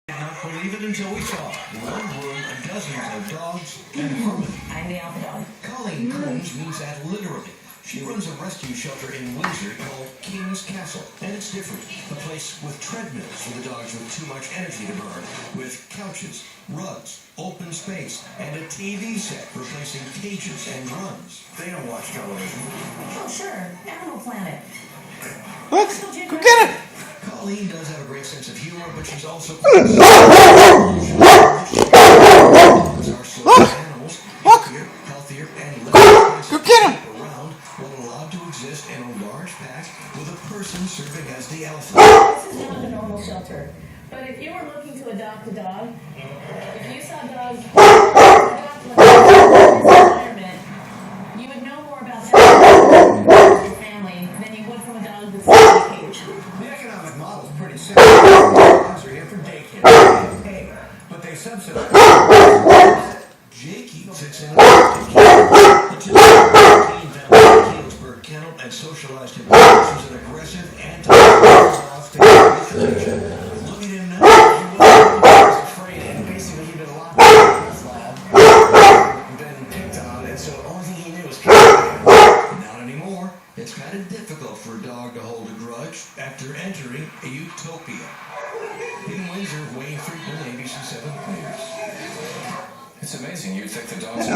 Did not believe it until we saw it. One room, dozens of dogs, and Herman. I'm the alpha dog. Colleen Combs means that literally. She runs a rescue shelter in Windsor called King's Castle, and it's different. A place with treadmills for the dogs with too much energy to burn, with couches, rugs, open space, and a TV set replacing cages and runs. They don't watch television. Oh, sure. Animal Planet. Look, go get it. Colleen does have a great sense of humor, but she's also Look, look. healthier, and less Go get him. around when allowed to exist in a large pack with a person serving as the alpha. This is not a normal shelter. But if you were looking to adopt a dog, if you saw dogs adopt an environment, you would know more about that your family than you would from a dog that's in a cage. The economic model is pretty simple. Dogs are here for daycare. They pay, but they subsidize. Jakey sits in a until Keelsburg kennel and socialized him. She's an aggressive Look at him now. He was afraid, and basically he'd been locked in his lab, been picked on, and so the only thing he knew was not anymore. It's kind of difficult for a dog to hold a grudge after entering a utopia. In Windsor, Wayne Friedman, ABC 7 News. It's amazing. You'd think the dogs